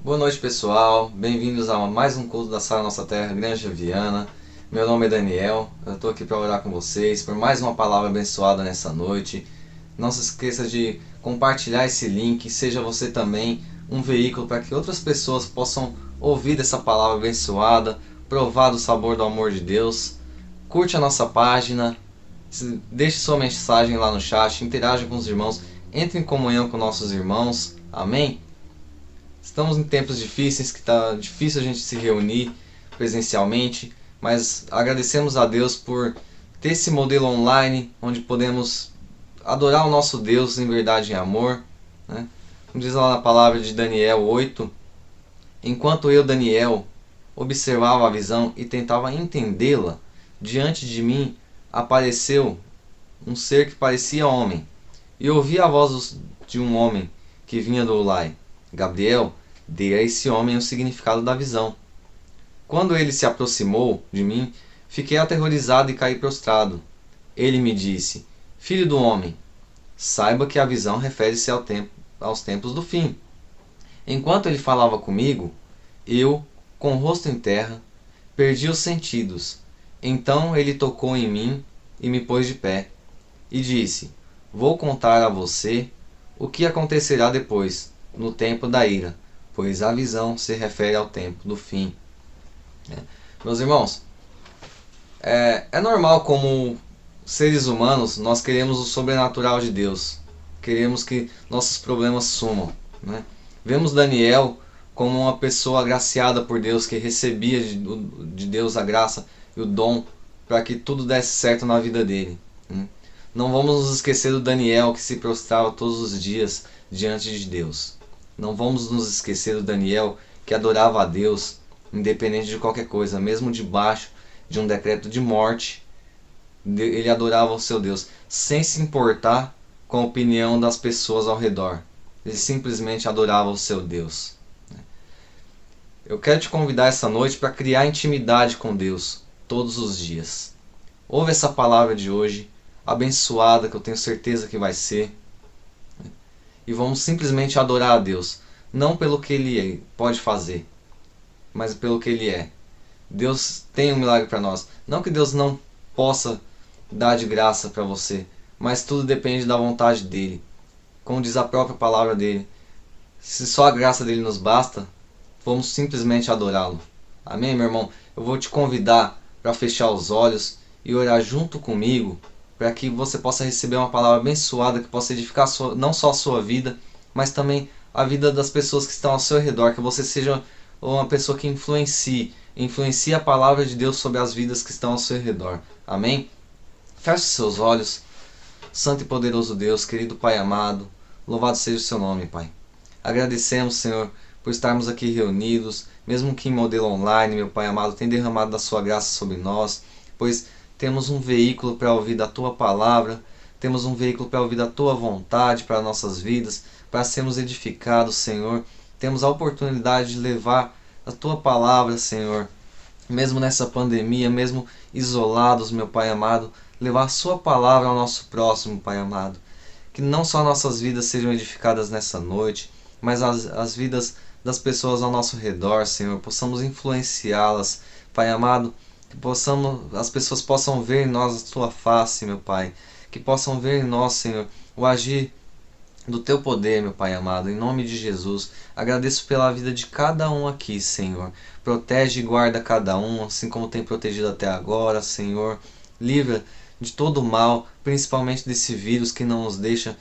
Boa noite, pessoal. Bem-vindos a mais um culto da Sala Nossa Terra, Granja Viana. Meu nome é Daniel. Eu estou aqui para orar com vocês por mais uma palavra abençoada nessa noite. Não se esqueça de compartilhar esse link. Seja você também um veículo para que outras pessoas possam ouvir dessa palavra abençoada, provar do sabor do amor de Deus. Curte a nossa página, deixe sua mensagem lá no chat, interaja com os irmãos, entre em comunhão com nossos irmãos. Amém? Estamos em tempos difíceis, que está difícil a gente se reunir presencialmente, mas agradecemos a Deus por ter esse modelo online, onde podemos adorar o nosso Deus em verdade e em amor, né? Como diz lá na palavra de Daniel 8, enquanto eu, Daniel, observava a visão e tentava entendê-la, diante de mim apareceu um ser que parecia homem, e ouvi a voz de um homem que vinha do Ulai. Gabriel, dei a esse homem o significado da visão. Quando ele se aproximou de mim, fiquei aterrorizado e caí prostrado. Ele me disse: Filho do homem, saiba que a visão refere-se aos tempos do fim. Enquanto ele falava comigo, eu, com o rosto em terra, perdi os sentidos. Então ele tocou em mim e me pôs de pé, e disse: Vou contar a você o que acontecerá depois, no tempo da ira, pois a visão se refere ao tempo do fim. Meus irmãos, é normal, como seres humanos, nós queremos o sobrenatural de Deus. Queremos que nossos problemas sumam, né? Vemos Daniel como uma pessoa agraciada por Deus, que recebia de Deus a graça e o dom para que tudo desse certo na vida dele, né? Não vamos nos esquecer do Daniel que se prostrava todos os dias diante de Deus. Não vamos nos esquecer do Daniel que adorava a Deus, independente de qualquer coisa, mesmo debaixo de um decreto de morte. Ele adorava o seu Deus, sem se importar com a opinião das pessoas ao redor. Ele simplesmente adorava o seu Deus. Eu quero te convidar essa noite para criar intimidade com Deus todos os dias. Ouve essa palavra de hoje, abençoada, que eu tenho certeza que vai ser. E vamos simplesmente adorar a Deus, não pelo que Ele pode fazer, mas pelo que Ele é. Deus tem um milagre para nós. Não que Deus não possa dar de graça para você, mas tudo depende da vontade dEle. Como diz a própria palavra dEle, se só a graça dEle nos basta, vamos simplesmente adorá-lo. Amém, meu irmão? Eu vou te convidar para fechar os olhos e orar junto comigo, para que você possa receber uma palavra abençoada que possa edificar não só a sua vida, mas também a vida das pessoas que estão ao seu redor, que você seja uma pessoa que influencie a palavra de Deus sobre as vidas que estão ao seu redor. Amém? Feche seus olhos. Santo e poderoso Deus, querido Pai amado, louvado seja o seu nome, Pai. Agradecemos, Senhor, por estarmos aqui reunidos, mesmo que em modelo online, meu Pai amado, tem derramado da sua graça sobre nós, pois temos um veículo para ouvir da Tua Palavra, temos um veículo para ouvir da Tua vontade para nossas vidas, para sermos edificados, Senhor. Temos a oportunidade de levar a Tua Palavra, Senhor, mesmo nessa pandemia, mesmo isolados, meu Pai amado, levar a Sua Palavra ao nosso próximo, Pai amado. Que não só nossas vidas sejam edificadas nessa noite, mas as vidas das pessoas ao nosso redor, Senhor, possamos influenciá-las, Pai amado, que as pessoas possam ver em nós a Tua face, meu Pai, que possam ver em nós, Senhor, o agir do Teu poder, meu Pai amado, em nome de Jesus. Agradeço pela vida de cada um aqui, Senhor. Protege e guarda cada um, assim como tem protegido até agora, Senhor. Livra de todo o mal, principalmente desse vírus que não nos deixa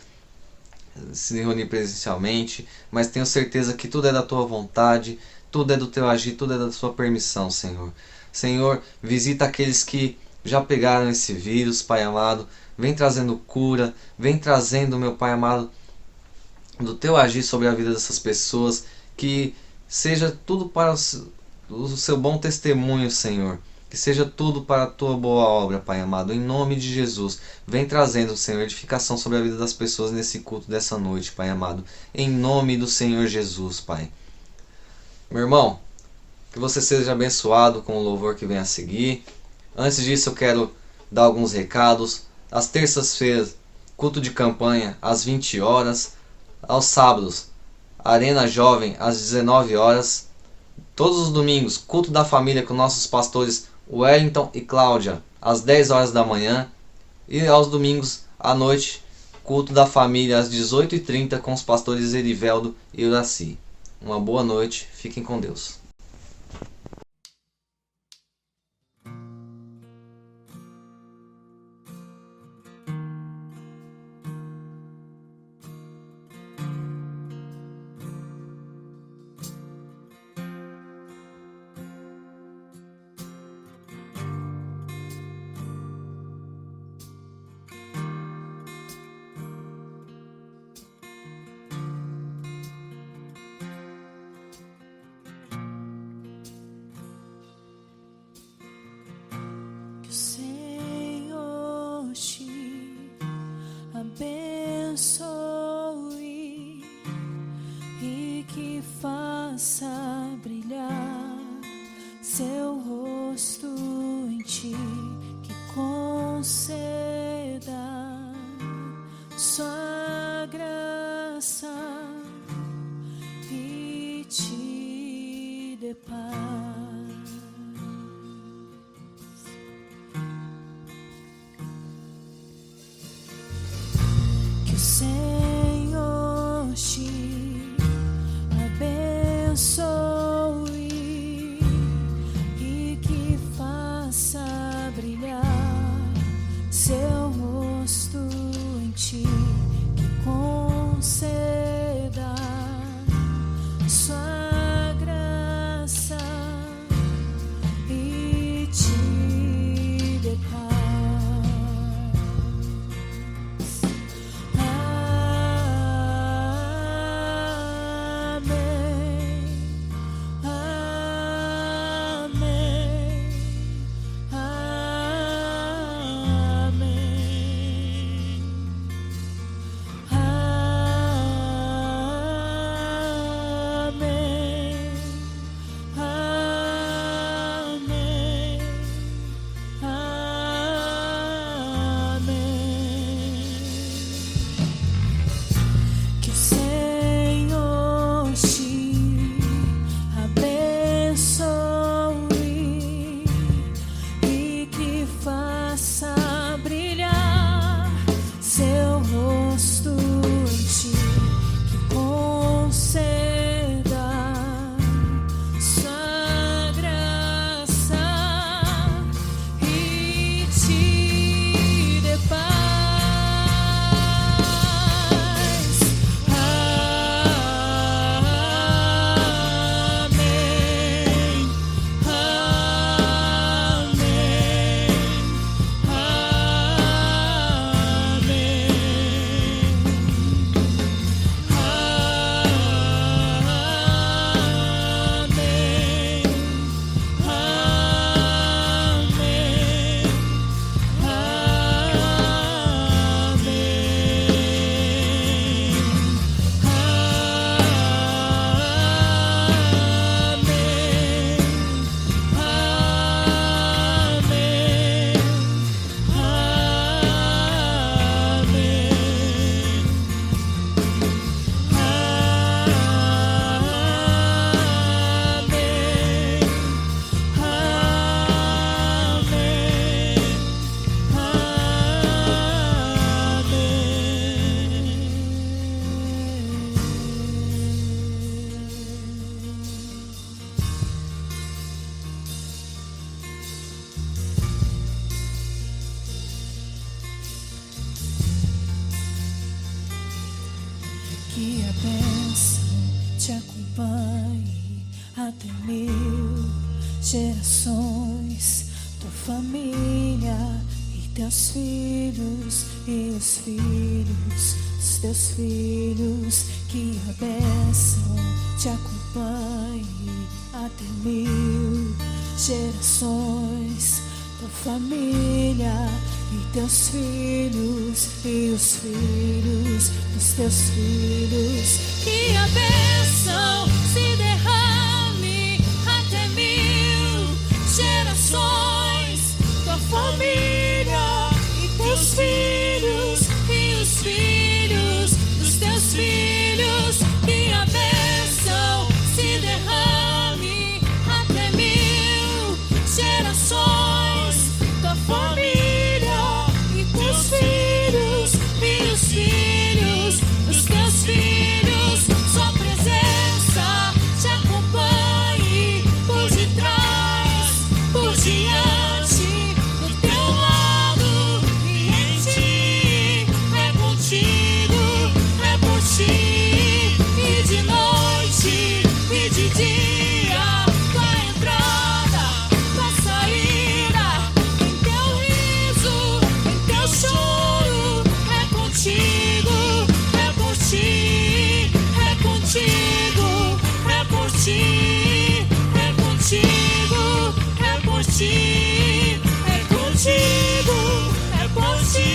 se reunir presencialmente, mas tenho certeza que tudo é da Tua vontade, tudo é do Teu agir, tudo é da Sua permissão, Senhor. Senhor, visita aqueles que já pegaram esse vírus, Pai amado. Vem trazendo cura, vem trazendo, meu Pai amado, do Teu agir sobre a vida dessas pessoas, que seja tudo para o Seu bom testemunho, Senhor. Que seja tudo para a Tua boa obra, Pai amado, em nome de Jesus. Vem trazendo, Senhor, edificação sobre a vida das pessoas nesse culto dessa noite, Pai amado, em nome do Senhor Jesus, Pai. Meu irmão, que você seja abençoado com o louvor que vem a seguir. Antes disso, eu quero dar alguns recados. Às terças-feiras, culto de campanha às 20 horas. Aos sábados, Arena Jovem, às 19 horas. Todos os domingos, culto da família com nossos pastores Wellington e Cláudia, às 10 horas da manhã. E aos domingos à noite, culto da família às 18h30 com os pastores Eriveldo e Uraci. Uma boa noite, fiquem com Deus. Que o Senhor te abençoe e que faça brilhar seu rosto em ti, que conceda sua graça e te dê paz. Que o Senhor te abençoe e que faça brilhar seu rosto em ti, que conceda sua graça e te dê paz. Que o Senhor te abençoe e que faça brilhar seu rosto em ti, que conceda sua graça e te dê paz. Que a bênção te acompanhe até 1000 gerações, tua família e teus filhos e os filhos dos teus filhos. Que a bênção te acompanhe até 1000 gerações, tua família e teus filhos e os filhos dos teus filhos. Que a bênção se derrame até 1000 gerações, tua família e teus filhos e os filhos dos teus filhos. Que a bênção ti, é contigo, é por ti, é contigo, é por ti.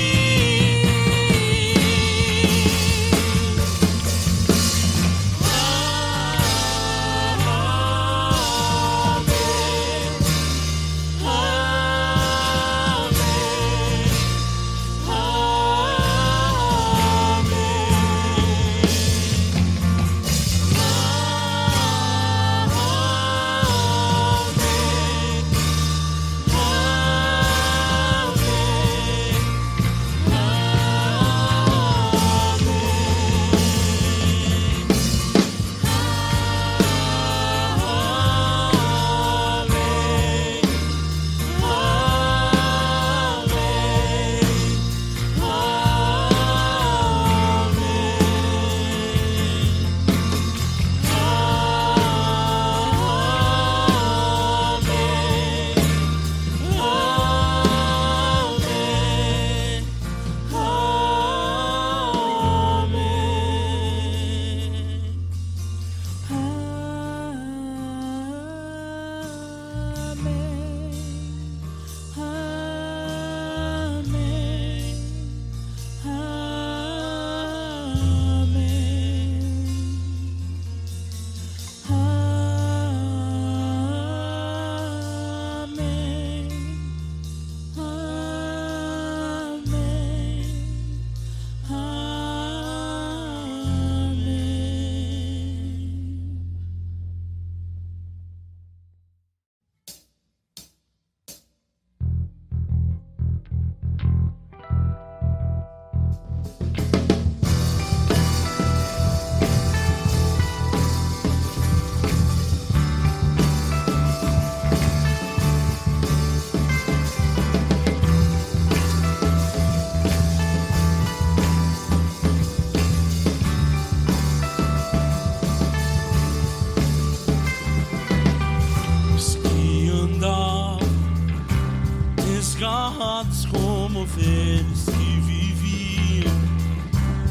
Como ovelhas que viviam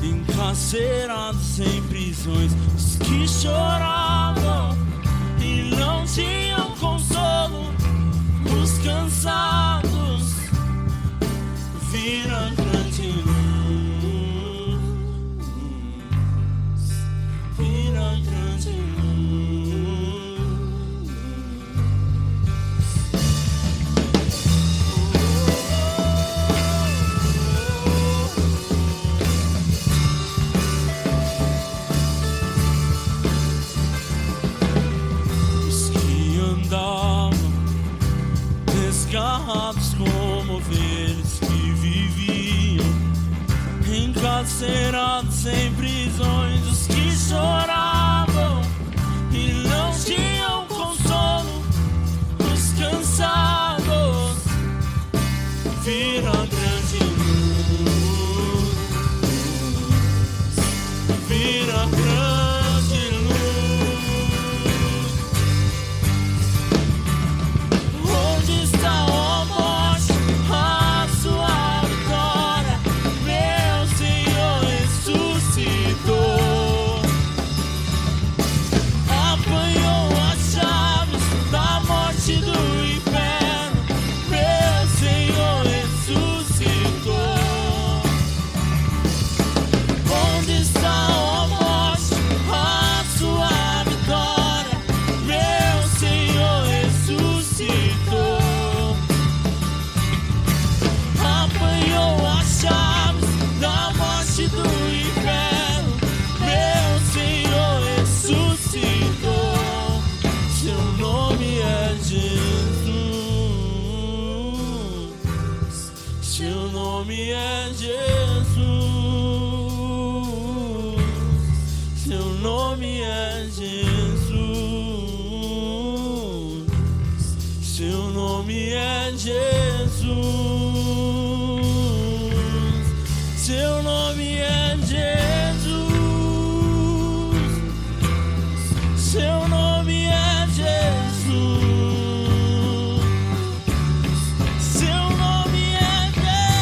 encarcerados sem prisões, os que choravam e não tinham consolo, os cansados viram grande luz, viram grande luz. Desgarrados como ovelhas que viviam encarcerados sem prisões, os que choravam e não tinham consolo, os cansados viram a grande luz, viram a grande luz. Onde está, ó morte, a sua vitória? Meu Senhor ressuscitou, apanhou as chaves da morte do inferno. Meu Senhor ressuscitou. Onde está, ó morte, a sua vitória? Meu Senhor ressuscitou, apanhou as chaves da morte do inferno. Meu Senhor ressuscitou. Seu nome é Jesus, seu nome é Jesus, seu nome é Jesus, seu nome é Jesus, seu nome é Jesus, seu nome é Jesus, seu nome é Jesus,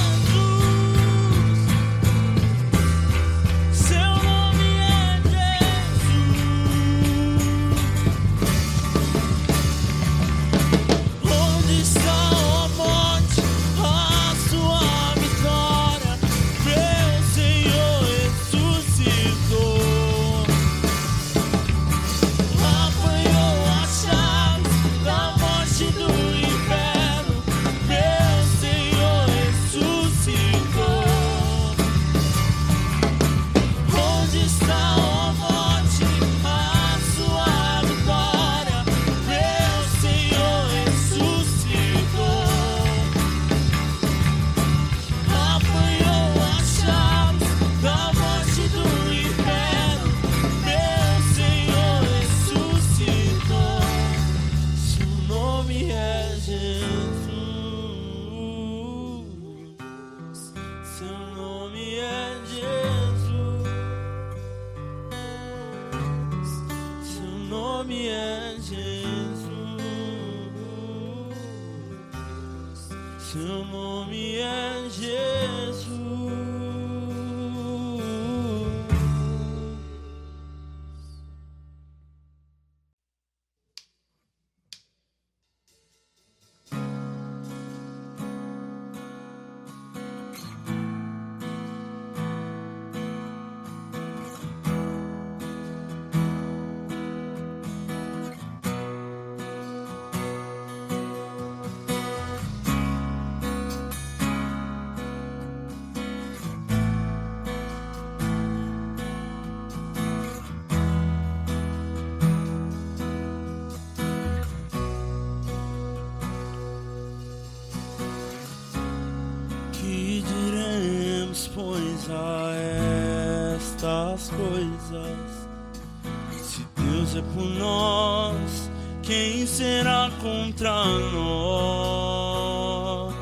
nome é Jesus. Seu nome é Jesus. Que diremos, pois, a estas coisas? Se Deus é por nós, quem será contra nós?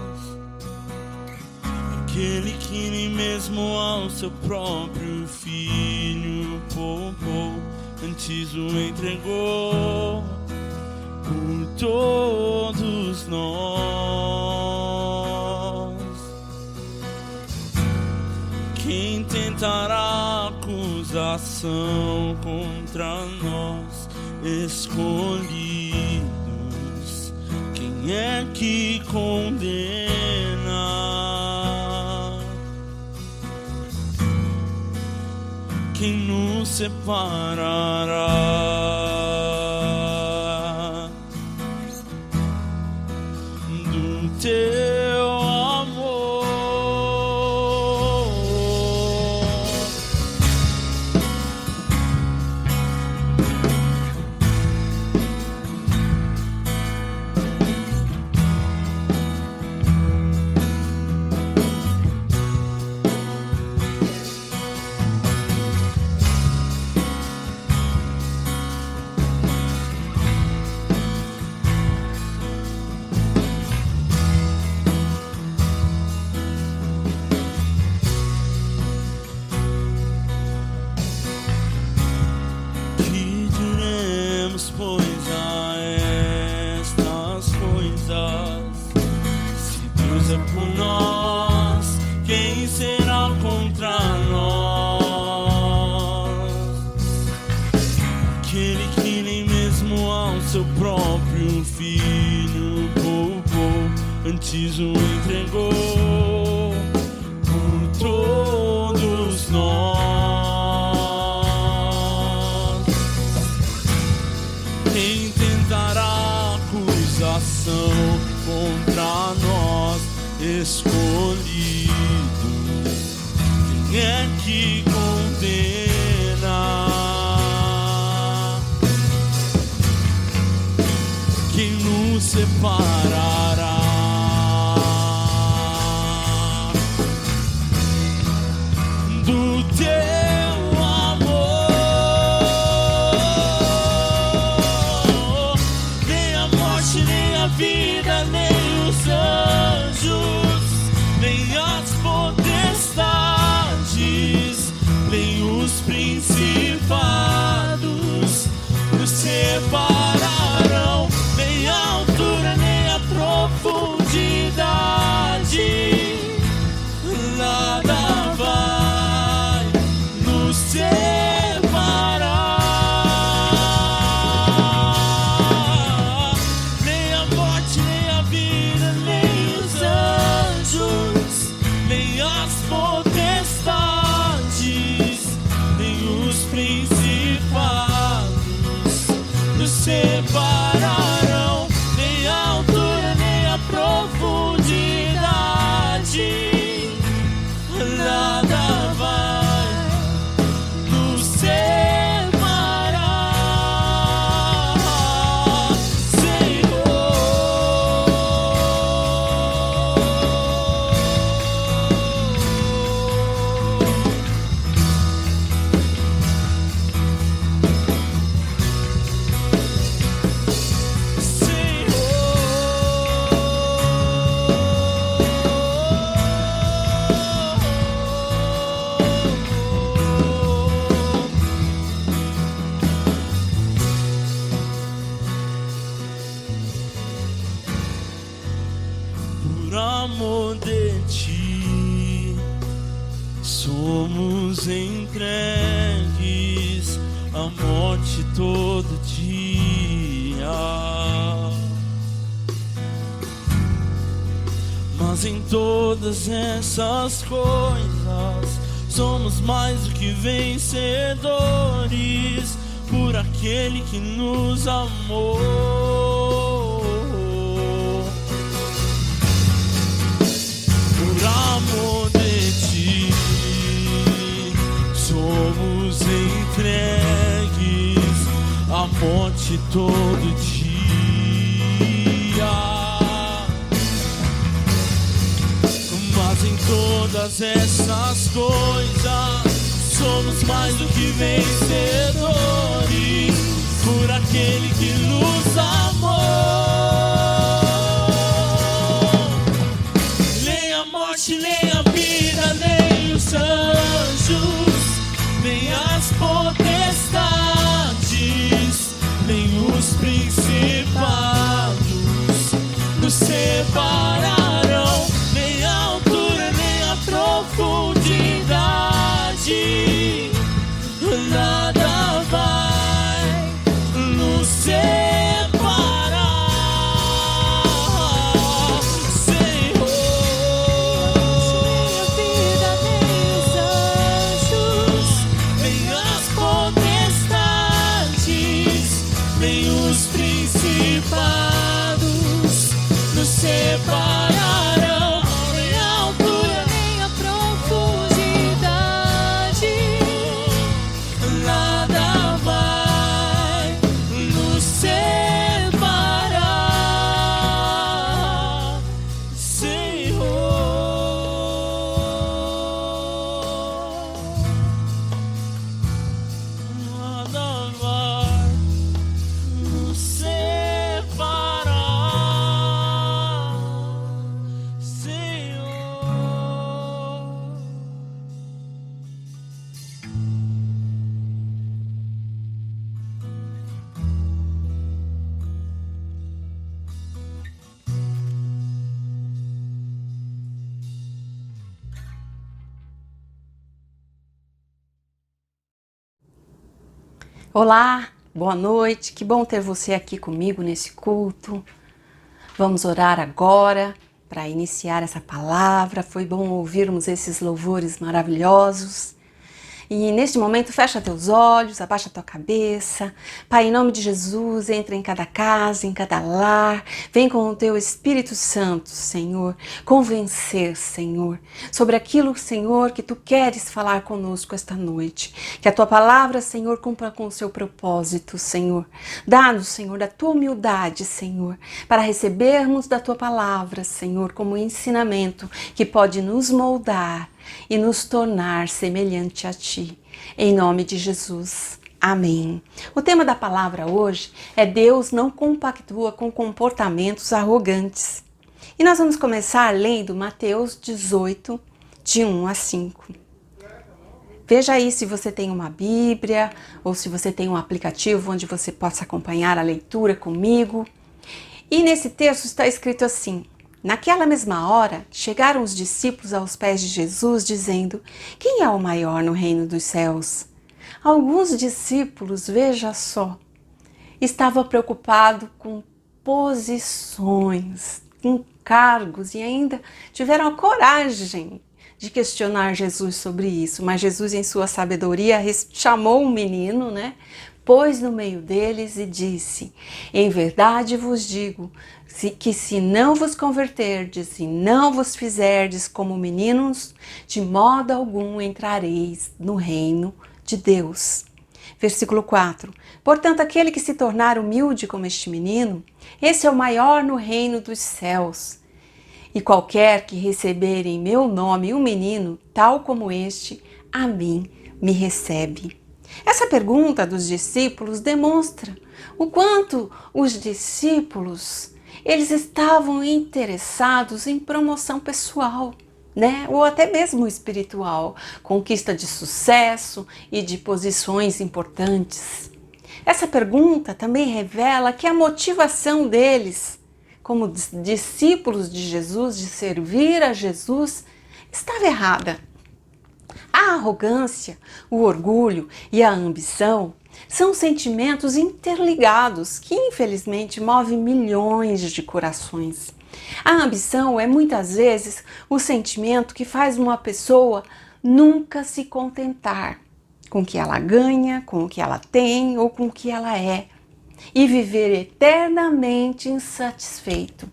Aquele que nem mesmo ao seu próprio filho poupou, antes o entregou por todos nós. Quem tentará acusação contra nós, escolhidos? Quem é que condena? Quem nos separará do teu amor? Que diremos, pois, a estas coisas? Se Deus é por nós, quem será contra nós? Aquele que nem mesmo ao seu próprio filho poupou, antes o entregou por todos nós. Quem tentará acusação contra nós, escolhidos? Quem é que condena? Quem nos separará do teu amor? Nem a morte, nem a vida, nem os anjos, nem as potestades, nem os principados nos separarão. Nem a altura, nem a profundidade, nada vai nos separar. Nem a morte, nem a vida, nem os anjos, nem as potestades, nem os principados nos separarão. Nem a altura, nem a profundidade, nada vai nos separar, Senhor. amor de ti, somos entregues à morte todo dia. Mas em todas essas coisas somos mais do que vencedores por aquele que nos amou. Por amor de ti, somos entregues à morte todo dia. Mas em todas essas coisas somos mais do que vencedores por aquele que nos amou. Nem a morte, nem a vida, nem os anjos, nem as potestades, nem os principados nos separarão, nem a altura, nem a profundidade, nada vai nos separar, Senhor. Nem a vida, nem os anjos, Nem as potestades, nem os principados nos separarão, nem a altura, nem a profundidade, nada vai nos separar, Senhor. Nada vai nos separar, Senhor. Olá, boa noite, que bom ter você aqui comigo nesse culto. Vamos orar agora para iniciar essa palavra. Foi bom ouvirmos esses louvores maravilhosos. E neste momento, fecha teus olhos, abaixa tua cabeça. Pai, em nome de Jesus, entra em cada casa, em cada lar. Vem com o teu Espírito Santo, Senhor, convencer, Senhor, sobre aquilo, Senhor, que tu queres falar conosco esta noite. Que a tua palavra, Senhor, cumpra com o seu propósito, Senhor. Dá-nos, Senhor, da tua humildade, Senhor, para recebermos da tua palavra, Senhor, como ensinamento que pode nos moldar e nos tornar semelhante a Ti. Em nome de Jesus. Amém. O tema da palavra hoje é Deus não compactua com comportamentos arrogantes. E nós vamos começar lendo Mateus 18, de 1 a 5. Veja aí se você tem uma Bíblia ou se você tem um aplicativo onde você possa acompanhar a leitura comigo. E nesse texto está escrito assim: naquela mesma hora, chegaram os discípulos aos pés de Jesus, dizendo: quem é o maior no reino dos céus? Alguns discípulos, veja só, estavam preocupados com posições, com cargos, e ainda tiveram a coragem de questionar Jesus sobre isso. Mas Jesus, em sua sabedoria, chamou um menino, pôs no meio deles e disse: em verdade vos digo, que se não vos converterdes e não vos fizerdes como meninos, de modo algum entrareis no reino de Deus. Versículo 4. Portanto, aquele que se tornar humilde como este menino, esse é o maior no reino dos céus. E qualquer que receber em meu nome um menino, tal como este, a mim me recebe. Essa pergunta dos discípulos demonstra o quanto os discípulos eles estavam interessados em promoção pessoal, ou até mesmo espiritual, conquista de sucesso e de posições importantes. Essa pergunta também revela que a motivação deles como discípulos de Jesus, de servir a Jesus, estava errada. A arrogância, o orgulho e a ambição são sentimentos interligados que, infelizmente, movem milhões de corações. A ambição é muitas vezes o sentimento que faz uma pessoa nunca se contentar com o que ela ganha, com o que ela tem ou com o que ela é, e viver eternamente insatisfeito,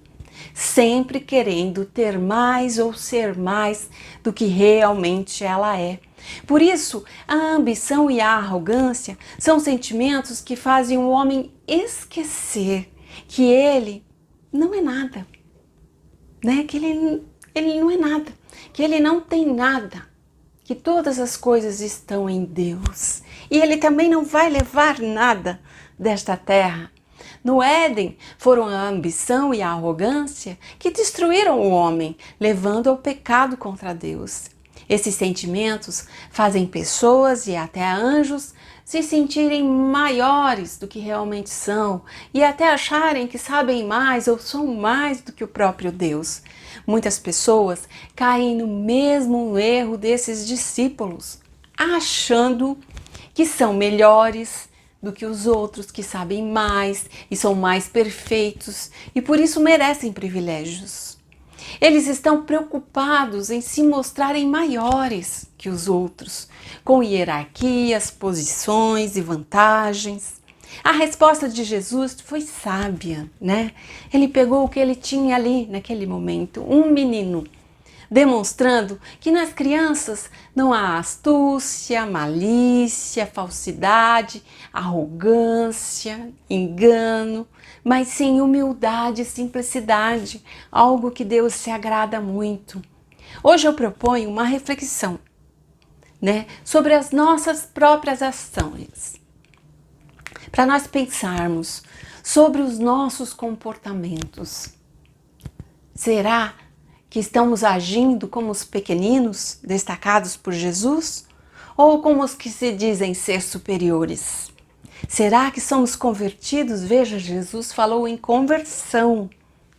sempre querendo ter mais ou ser mais do que realmente ela é. Por isso, a ambição e a arrogância são sentimentos que fazem o homem esquecer que ele não é nada, né? Que ele não é nada, que ele não tem nada, que todas as coisas estão em Deus. E ele também não vai levar nada desta terra. No Éden, foram a ambição e a arrogância que destruíram o homem, levando ao pecado contra Deus. Esses sentimentos fazem pessoas e até anjos se sentirem maiores do que realmente são e até acharem que sabem mais ou são mais do que o próprio Deus. Muitas pessoas caem no mesmo erro desses discípulos, achando que são melhores do que os outros, que sabem mais e são mais perfeitos e por isso merecem privilégios. Eles estão preocupados em se mostrarem maiores que os outros, com hierarquias, posições e vantagens. A resposta de Jesus foi sábia, né? Ele pegou o que ele tinha ali naquele momento, um menino, demonstrando que nas crianças não há astúcia, malícia, falsidade, arrogância, engano, mas sim humildade e simplicidade, algo que Deus se agrada muito. Hoje eu proponho uma reflexão, né, sobre as nossas próprias ações, para nós pensarmos sobre os nossos comportamentos. Será que estamos agindo como os pequeninos destacados por Jesus ou como os que se dizem ser superiores? Será que somos convertidos? Veja, Jesus falou em conversão,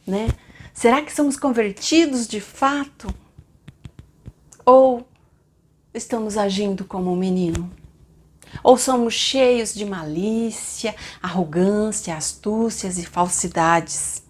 né? Será que somos convertidos de fato? Ou estamos agindo como um menino? Ou somos cheios de malícia, arrogância, astúcias e falsidades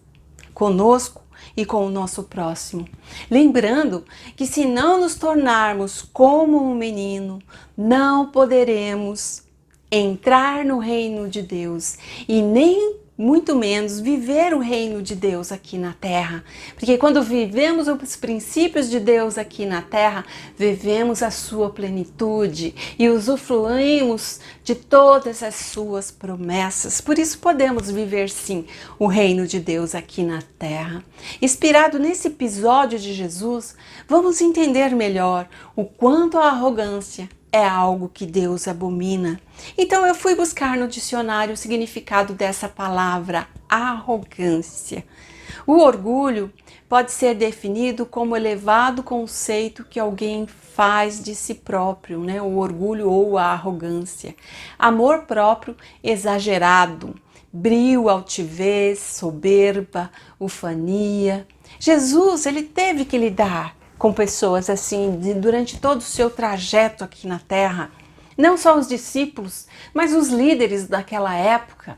conosco e com o nosso próximo? Lembrando que se não nos tornarmos como um menino, não poderemos entrar no reino de Deus e nem muito menos viver o reino de Deus aqui na terra. Porque quando vivemos os princípios de Deus aqui na terra, vivemos a sua plenitude e usufruímos de todas as suas promessas. Por isso podemos viver sim o reino de Deus aqui na terra. Inspirado nesse episódio de Jesus, vamos entender melhor o quanto a arrogância é algo que Deus abomina. Então eu fui buscar no dicionário o significado dessa palavra, arrogância. O orgulho pode ser definido como elevado conceito que alguém faz de si próprio, né? O orgulho ou a arrogância. Amor próprio exagerado, brio, altivez, soberba, ufania. Jesus, ele teve que lidar com pessoas assim durante todo o seu trajeto aqui na terra. Não só os discípulos, mas os líderes daquela época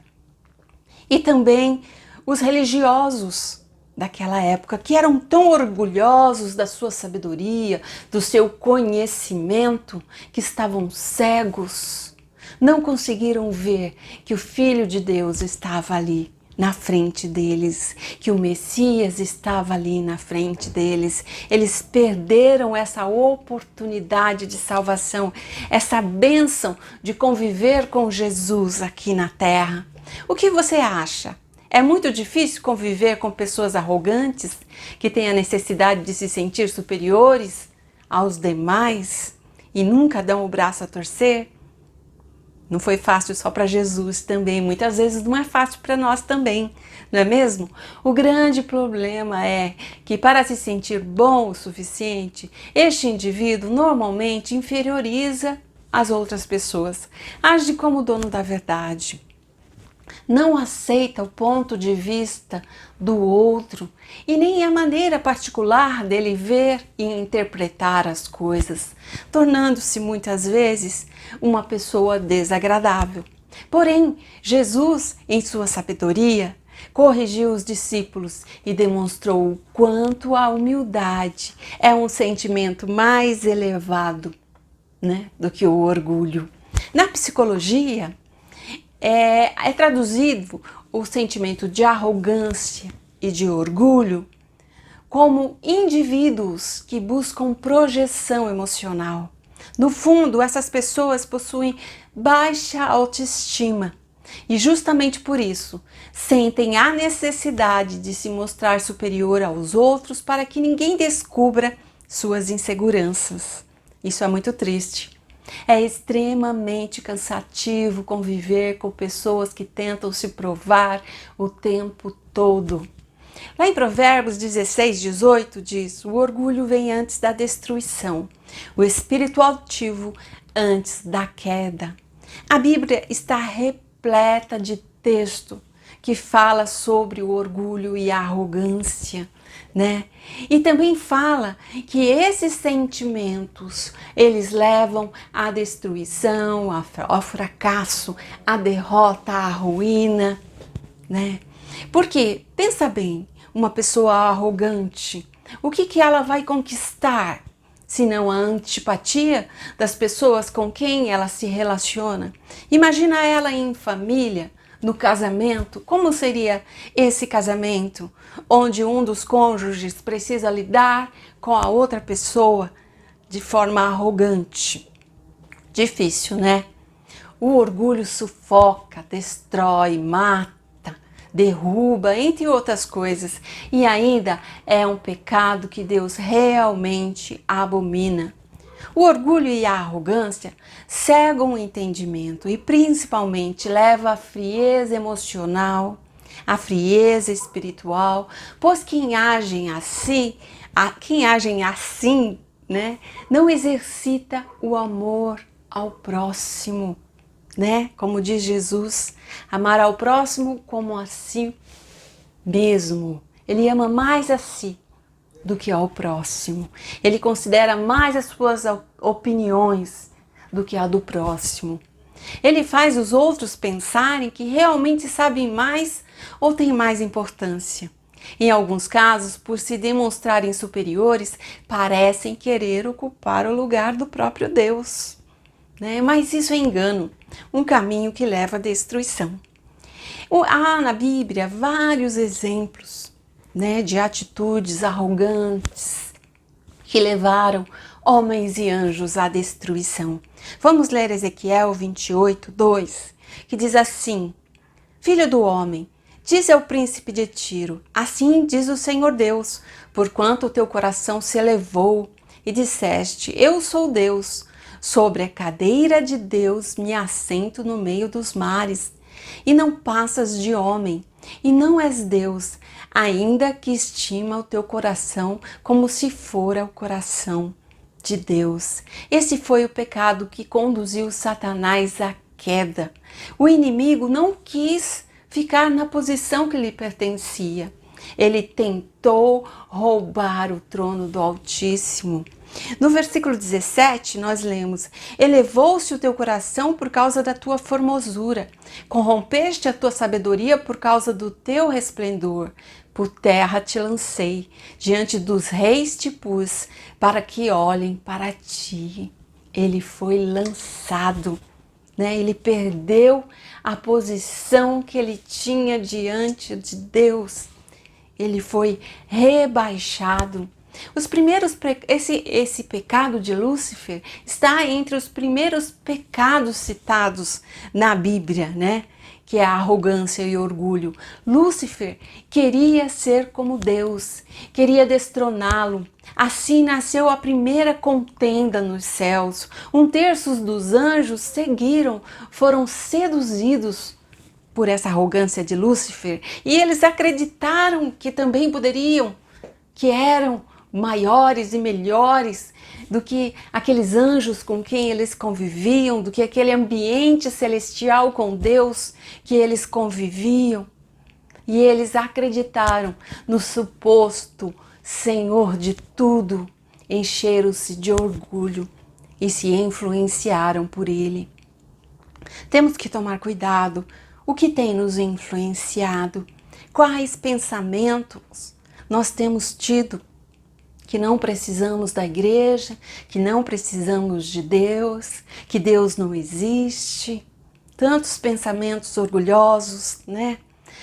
e também os religiosos daquela época, que eram tão orgulhosos da sua sabedoria, do seu conhecimento, que estavam cegos, não conseguiram ver que o Filho de Deus estava ali na frente deles, que o Messias estava ali na frente deles. Eles perderam essa oportunidade de salvação, essa bênção de conviver com Jesus aqui na terra. O que você acha? É muito difícil conviver com pessoas arrogantes, que têm a necessidade de se sentir superiores aos demais e nunca dão o braço a torcer? Não foi fácil só para Jesus também, muitas vezes não é fácil para nós também, não é mesmo? O grande problema é que para se sentir bom o suficiente, este indivíduo normalmente inferioriza as outras pessoas, age como dono da verdade. não aceita o ponto de vista do outro e nem a maneira particular dele ver e interpretar as coisas, tornando-se muitas vezes uma pessoa desagradável. Porém, Jesus, em sua sabedoria, corrigiu os discípulos e demonstrou o quanto a humildade é um sentimento mais elevado, né, do que o orgulho. Na psicologia, é traduzido o sentimento de arrogância e de orgulho como indivíduos que buscam projeção emocional. No fundo, essas pessoas possuem baixa autoestima e justamente por isso sentem a necessidade de se mostrar superior aos outros para que ninguém descubra suas inseguranças. Isso é muito triste. É extremamente cansativo conviver com pessoas que tentam se provar o tempo todo. Lá em Provérbios 16:18 diz: o orgulho vem antes da destruição, o espírito altivo antes da queda. A Bíblia está repleta de texto que fala sobre o orgulho e a arrogância, né? E também fala que esses sentimentos, eles levam à destruição, ao fracasso, à derrota, à ruína, né? Porque, pensa bem, uma pessoa arrogante, o que ela vai conquistar, senão a antipatia das pessoas com quem ela se relaciona? Imagina ela em família, no casamento, como seria esse casamento, onde um dos cônjuges precisa lidar com a outra pessoa de forma arrogante? Difícil, né? O orgulho sufoca, destrói, mata, derruba, entre outras coisas, e ainda é um pecado que Deus realmente abomina. O orgulho e a arrogância cegam o entendimento e principalmente leva à frieza emocional, à frieza espiritual, pois quem agem assim, né, não exercita o amor ao próximo, né? Como diz Jesus, amar ao próximo como a si mesmo. Ele ama mais a si do que ao próximo. Ele considera mais as suas opiniões do que a do próximo. Ele faz os outros pensarem que realmente sabem mais ou têm mais importância. Em alguns casos, por se demonstrarem superiores, parecem querer ocupar o lugar do próprio Deus, né? Mas isso é engano, um caminho que leva à destruição. Há na Bíblia vários exemplos, né, de atitudes arrogantes que levaram homens e anjos à destruição. Vamos ler Ezequiel 28:2, que diz assim: Filho do homem, diz ao príncipe de Tiro, assim diz o Senhor Deus, porquanto o teu coração se elevou e disseste, eu sou Deus, sobre a cadeira de Deus me assento no meio dos mares, e não passas de homem, e não és Deus, ainda que estima o teu coração como se fora o coração de Deus. Esse foi o pecado que conduziu Satanás à queda. O inimigo não quis ficar na posição que lhe pertencia. Ele tentou roubar o trono do Altíssimo. No versículo 17, nós lemos: elevou-se o teu coração por causa da tua formosura, corrompeste a tua sabedoria por causa do teu resplendor. Por terra te lancei, diante dos reis te pus, para que olhem para ti. Ele foi lançado, né? Ele perdeu a posição que ele tinha diante de Deus. Ele foi rebaixado. Esse pecado de Lúcifer está entre os primeiros pecados citados na Bíblia, né? Que é a arrogância e o orgulho. Lúcifer queria ser como Deus, queria destroná-lo. Assim nasceu a primeira contenda nos céus. 1/3 dos anjos foram seduzidos por essa arrogância de Lúcifer, e eles acreditaram que também que eram maiores e melhores do que aqueles anjos com quem eles conviviam, do que aquele ambiente celestial com Deus que eles conviviam. E eles acreditaram no suposto Senhor de tudo, encheram-se de orgulho e se influenciaram por ele. Temos que tomar cuidado. O que tem nos influenciado? Quais pensamentos nós temos tido? Que não precisamos da igreja, que não precisamos de Deus, que Deus não existe. Tantos pensamentos orgulhosos, né?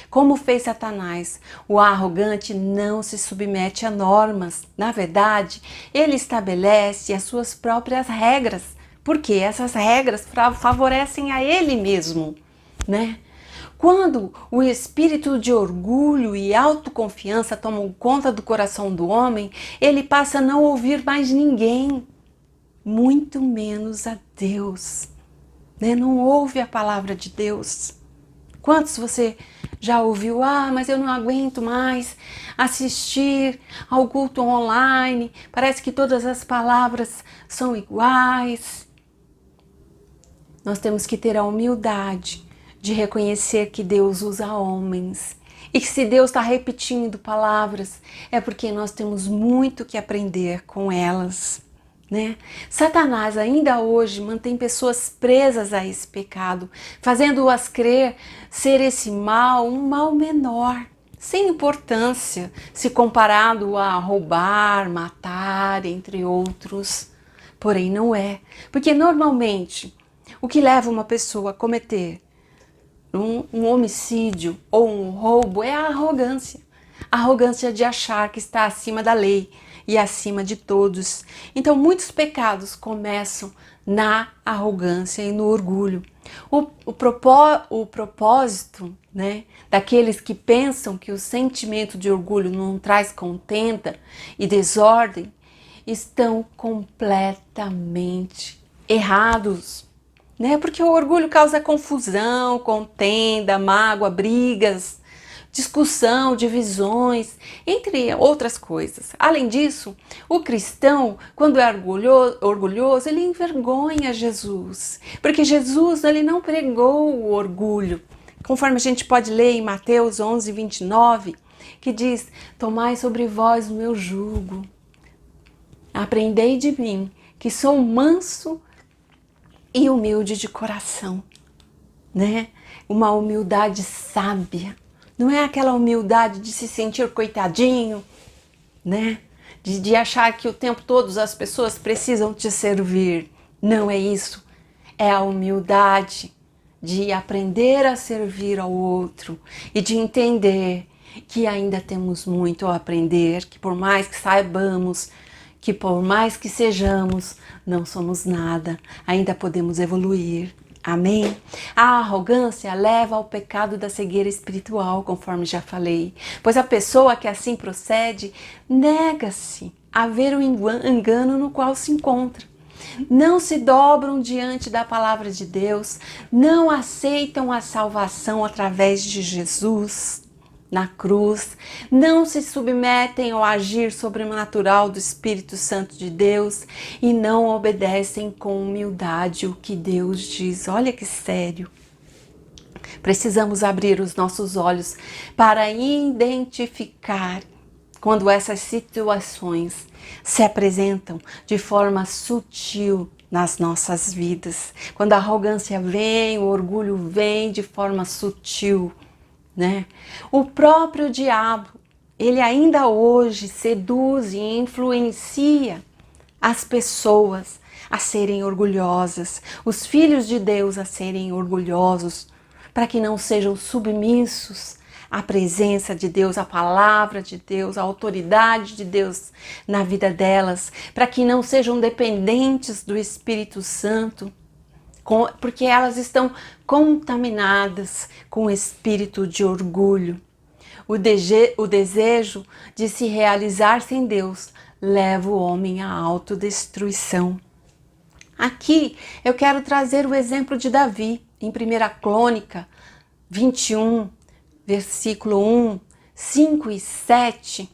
Como fez Satanás, o arrogante não se submete a normas. Na verdade, ele estabelece as suas próprias regras, porque essas regras favorecem a ele mesmo, né? Quando o espírito de orgulho e autoconfiança tomam conta do coração do homem, ele passa a não ouvir mais ninguém, muito menos a Deus, né? Não ouve a palavra de Deus. Quantos você já ouviu? Ah, mas eu não aguento mais assistir ao culto online, parece que todas as palavras são iguais. Nós temos que ter a humildade de reconhecer que Deus usa homens e que se Deus está repetindo palavras é porque nós temos muito que aprender com elas, né? Satanás ainda hoje mantém pessoas presas a esse pecado, fazendo-as crer ser esse mal um mal menor, sem importância, se comparado a roubar, matar, entre outros. Porém não é, porque normalmente o que leva uma pessoa a cometer um homicídio ou um roubo é a arrogância. A arrogância de achar que está acima da lei e acima de todos. Então muitos pecados começam na arrogância e no orgulho. O propósito, né, daqueles que pensam que o sentimento de orgulho não traz contenta e desordem, estão completamente errados. Né? Porque o orgulho causa confusão, contenda, mágoa, brigas, discussão, divisões, entre outras coisas. Além disso, o cristão, quando é orgulhoso, ele envergonha Jesus, porque Jesus ele não pregou o orgulho, conforme a gente pode ler em Mateus 11, 29, que diz: tomai sobre vós o meu jugo, aprendei de mim, que sou manso e humilde de coração, né? Uma humildade sábia. Não é aquela humildade de se sentir coitadinho, né? De achar que o tempo todo as pessoas precisam te servir. Não é isso. É a humildade de aprender a servir ao outro e de entender que ainda temos muito a aprender, que por mais que saibamos, que por mais que sejamos, não somos nada, ainda podemos evoluir. Amém? A arrogância leva ao pecado da cegueira espiritual, conforme já falei, pois a pessoa que assim procede nega-se a ver o engano no qual se encontra. Não se dobram diante da palavra de Deus, não aceitam a salvação através de Jesus na cruz, não se submetem ao agir sobrenatural do Espírito Santo de Deus e não obedecem com humildade o que Deus diz. Olha que sério! Precisamos abrir os nossos olhos para identificar quando essas situações se apresentam de forma sutil nas nossas vidas. Quando a arrogância vem, o orgulho vem de forma sutil, né? O próprio diabo, ele ainda hoje seduz e influencia as pessoas a serem orgulhosas, os filhos de Deus a serem orgulhosos, para que não sejam submissos à presença de Deus, à palavra de Deus, à autoridade de Deus na vida delas, para que não sejam dependentes do Espírito Santo, porque elas estão contaminadas com o espírito de orgulho. O desejo de se realizar sem Deus leva o homem à autodestruição. Aqui eu quero trazer o exemplo de Davi, em 1 Crônica 21, versículo 1, 5 e 7,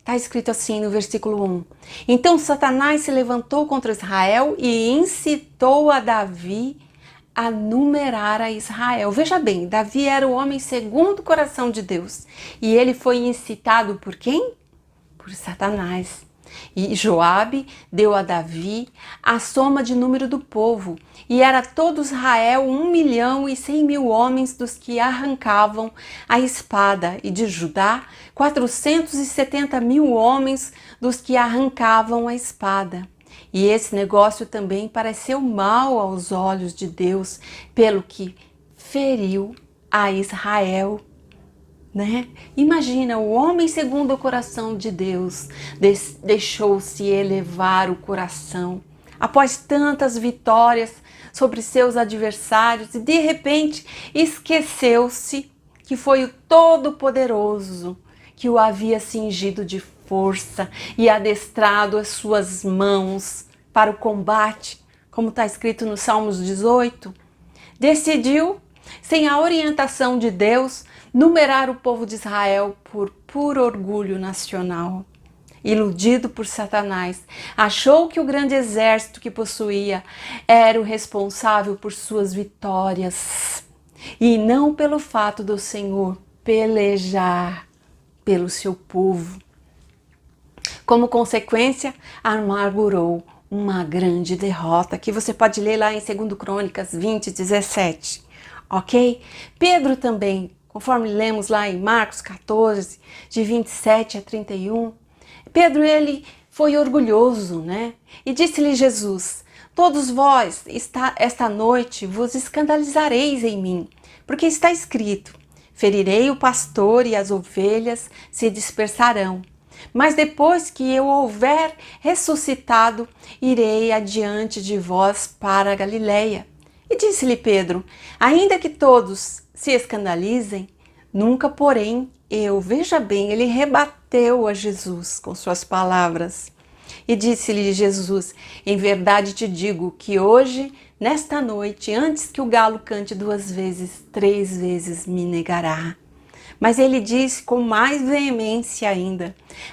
Está escrito assim no versículo 1. Então Satanás se levantou contra Israel e incitou a Davi a numerar a Israel. Veja bem, Davi era o homem segundo o coração de Deus. E ele foi incitado por quem? Por Satanás. E Joabe deu a Davi a soma de número do povo, e era todo Israel 1.100.000 homens dos que arrancavam a espada, e de Judá 470.000 homens dos que arrancavam a espada. E esse negócio também pareceu mal aos olhos de Deus, pelo que feriu a Israel. Né? Imagina, o homem segundo o coração de Deus deixou-se elevar o coração após tantas vitórias sobre seus adversários e de repente esqueceu-se que foi o Todo-Poderoso que o havia cingido de força e adestrado as suas mãos para o combate, como está escrito no Salmos 18. Decidiu, sem a orientação de Deus, numerar o povo de Israel por puro orgulho nacional. Iludido por Satanás, achou que o grande exército que possuía era o responsável por suas vitórias, e não pelo fato do Senhor pelejar pelo seu povo. Como consequência, amargurou uma grande derrota, que você pode ler lá em 2 Crônicas 20:17. Ok? Pedro também, conforme lemos lá em Marcos 14, de 27 a 31, Pedro, ele foi orgulhoso, né? E disse-lhe Jesus: todos vós, esta noite, vos escandalizareis em mim, porque está escrito: ferirei o pastor e as ovelhas se dispersarão. Mas depois que eu houver ressuscitado, irei adiante de vós para a Galileia. E disse-lhe Pedro: ainda que todos se escandalizem, nunca porém eu. Veja bem, ele rebateu a Jesus com suas palavras. E disse-lhe Jesus: em verdade te digo que hoje, nesta noite, antes que o galo cante 2 vezes, 3 vezes me negará. Mas ele disse com mais veemência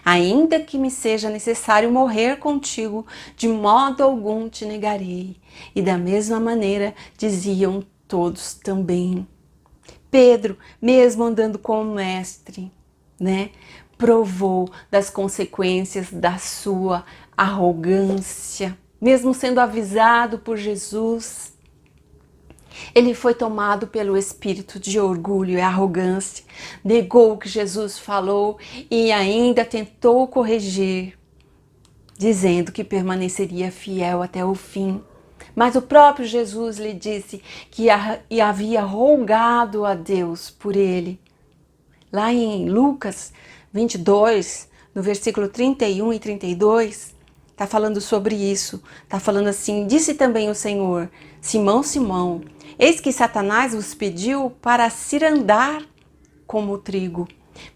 ainda que me seja necessário morrer contigo, de modo algum te negarei. E da mesma maneira diziam todos também. Pedro, mesmo andando com o mestre, né, provou das consequências da sua arrogância, mesmo sendo avisado por Jesus. Ele foi tomado pelo espírito de orgulho e arrogância, negou o que Jesus falou e ainda tentou corrigir, dizendo que permaneceria fiel até o fim. Mas o próprio Jesus lhe disse que havia rogado a Deus por ele. Lá em Lucas 22, no versículo 31 e 32, está falando sobre isso. Está falando assim: disse também o Senhor: Simão, Simão, eis que Satanás vos pediu para cirandar como o trigo.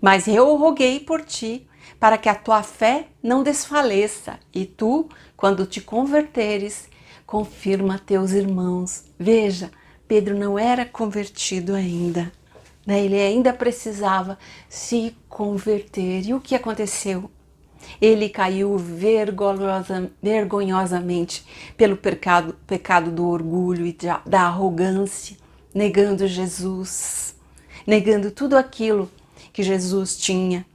Mas eu roguei por ti, para que a tua fé não desfaleça. E tu, quando te converteres, confirma teus irmãos. Veja, Pedro não era convertido ainda, né? Ele ainda precisava se converter. E o que aconteceu? Ele caiu vergonhosamente pelo pecado do orgulho e da arrogância, negando Jesus, negando tudo aquilo que Jesus tinha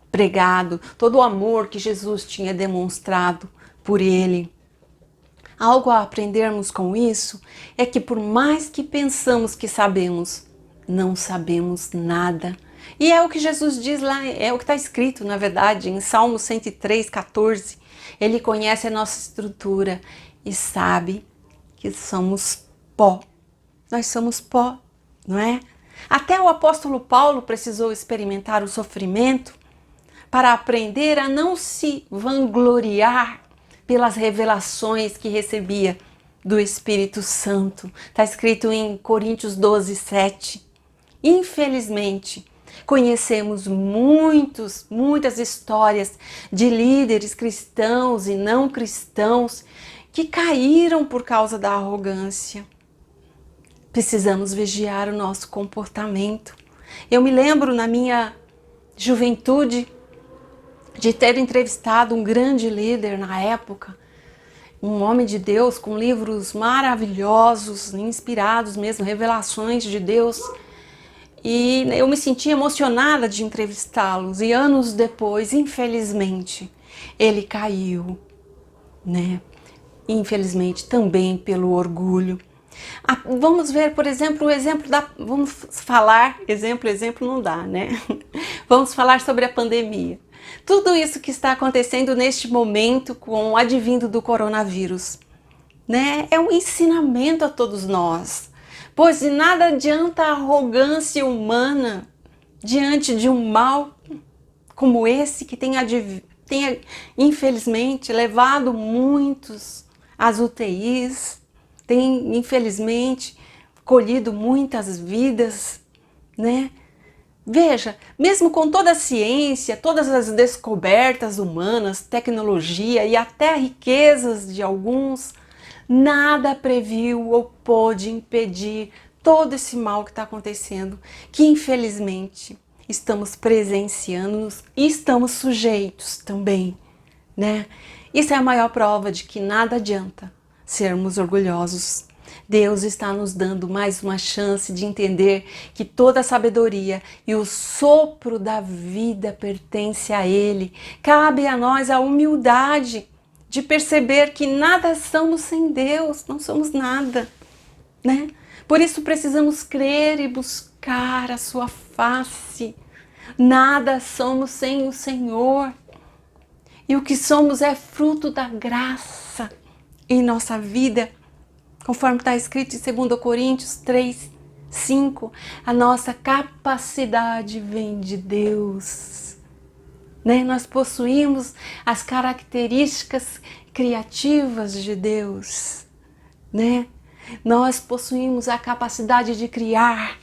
pregado, todo o amor que Jesus tinha demonstrado por ele. Algo a aprendermos com isso é que por mais que pensamos que sabemos, não sabemos nada. E é o que Jesus diz lá, é o que está escrito, na verdade, em Salmo 103:14. Ele conhece a nossa estrutura e sabe que somos pó. Nós somos pó, não é? Até o apóstolo Paulo precisou experimentar o sofrimento para aprender a não se vangloriar pelas revelações que recebia do Espírito Santo. Está escrito em Coríntios 12:7. Infelizmente, conhecemos muitas histórias de líderes cristãos e não cristãos que caíram por causa da arrogância. Precisamos vigiar o nosso comportamento. Eu me lembro na minha juventude, de ter entrevistado um grande líder na época, um homem de Deus com livros maravilhosos, inspirados mesmo, revelações de Deus. E eu me senti emocionada de entrevistá-los. E anos depois, infelizmente, ele caiu, né? Infelizmente, também pelo orgulho. Vamos ver, por exemplo, o exemplo da... Vamos falar, exemplo não dá, né? Vamos falar sobre a pandemia. Tudo isso que está acontecendo neste momento com o advindo do coronavírus, né? É um ensinamento a todos nós. Pois de nada adianta a arrogância humana diante de um mal como esse que tem infelizmente levado muitos às UTIs, tem infelizmente colhido muitas vidas, né? Veja, mesmo com toda a ciência, todas as descobertas humanas, tecnologia e até riquezas de alguns, nada previu ou pôde impedir todo esse mal que está acontecendo, que infelizmente estamos presenciando e estamos sujeitos também, né? Isso é a maior prova de que nada adianta sermos orgulhosos. Deus está nos dando mais uma chance de entender que toda a sabedoria e o sopro da vida pertence a Ele. Cabe a nós a humildade de perceber que nada somos sem Deus, não somos nada, né? Por isso precisamos crer e buscar a sua face. Nada somos sem o Senhor. E o que somos é fruto da graça em nossa vida. Conforme está escrito em 2 Coríntios 3, 5, a nossa capacidade vem de Deus, né? Nós possuímos as características criativas de Deus, né? Nós possuímos a capacidade de criar,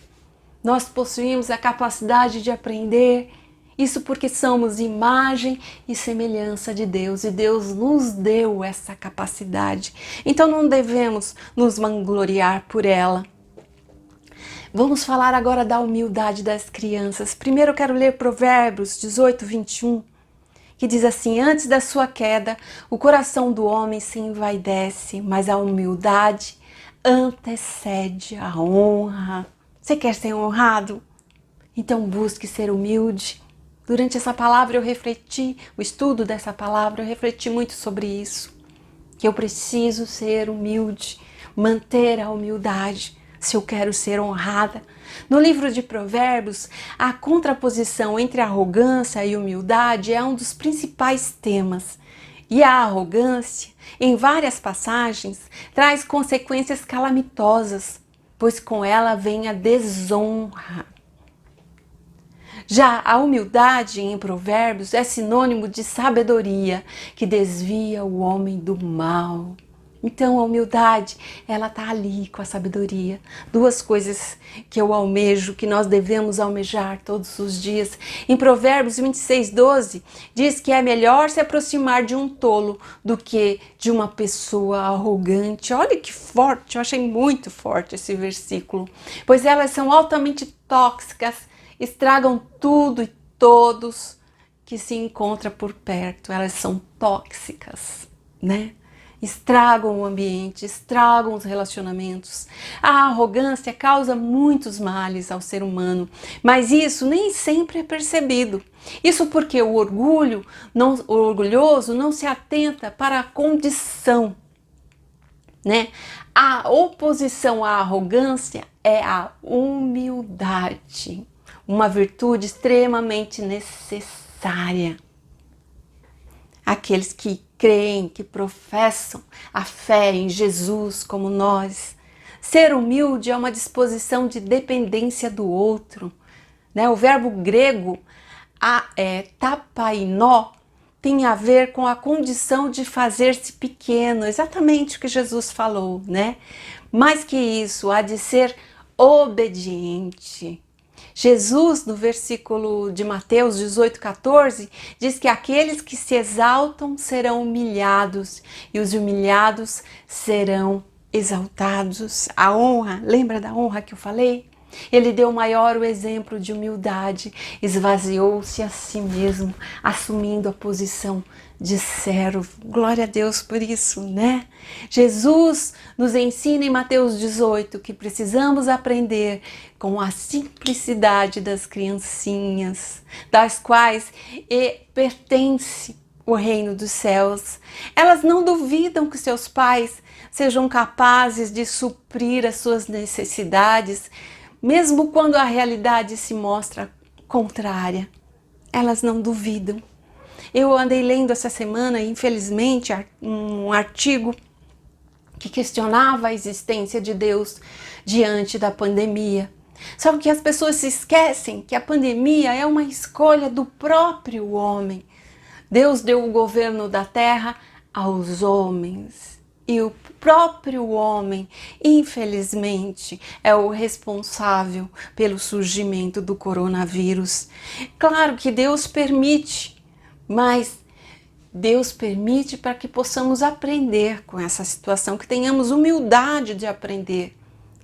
nós possuímos a capacidade de aprender. Isso porque somos imagem e semelhança de Deus e Deus nos deu essa capacidade. Então não devemos nos vangloriar por ela. Vamos falar agora da humildade das crianças. Primeiro eu quero ler Provérbios 18, 21, que diz assim: antes da sua queda, o coração do homem se envaidece, mas a humildade antecede a honra. Você quer ser honrado? Então busque ser humilde. Durante essa palavra eu refleti, o estudo dessa palavra, eu refleti muito sobre isso. Que eu preciso ser humilde, manter a humildade, se eu quero ser honrada. No livro de Provérbios, a contraposição entre arrogância e humildade é um dos principais temas. E a arrogância, em várias passagens, traz consequências calamitosas, pois com ela vem a desonra. Já a humildade em Provérbios é sinônimo de sabedoria, que desvia o homem do mal. Então a humildade, ela está ali com a sabedoria. Duas coisas que eu almejo, que nós devemos almejar todos os dias. Em Provérbios 26, 12, diz que é melhor se aproximar de um tolo do que de uma pessoa arrogante. Olha que forte, eu achei muito forte esse versículo. Pois elas são altamente tóxicas, estragam tudo e todos que se encontram por perto. Elas são tóxicas, né? Estragam o ambiente, estragam os relacionamentos. A arrogância causa muitos males ao ser humano, mas isso nem sempre é percebido. Isso porque o orgulhoso não se atenta para a condição, né? A oposição à arrogância é a humildade. Uma virtude extremamente necessária. Aqueles que creem, que professam a fé em Jesus como nós. Ser humilde é uma disposição de dependência do outro, né? O verbo grego tapainó tem a ver com a condição de fazer-se pequeno, exatamente o que Jesus falou, né? Mais que isso, há de ser obediente. Jesus, no versículo de Mateus 18, 14, diz que aqueles que se exaltam serão humilhados e os humilhados serão exaltados. A honra, lembra da honra que eu falei? Ele deu maior o exemplo de humildade, esvaziou-se a si mesmo, assumindo a posição de servo. Glória a Deus por isso, né? Jesus nos ensina em Mateus 18 que precisamos aprender com a simplicidade das criancinhas, das quais pertence o reino dos céus. Elas não duvidam que seus pais sejam capazes de suprir as suas necessidades, mesmo quando a realidade se mostra contrária. Elas não duvidam. Eu andei lendo essa semana, infelizmente, um artigo que questionava a existência de Deus diante da pandemia. Só que as pessoas se esquecem que a pandemia é uma escolha do próprio homem. Deus deu o governo da terra aos homens. E o próprio homem, infelizmente, é o responsável pelo surgimento do coronavírus. Claro que Deus permite, mas Deus permite para que possamos aprender com essa situação, que tenhamos humildade de aprender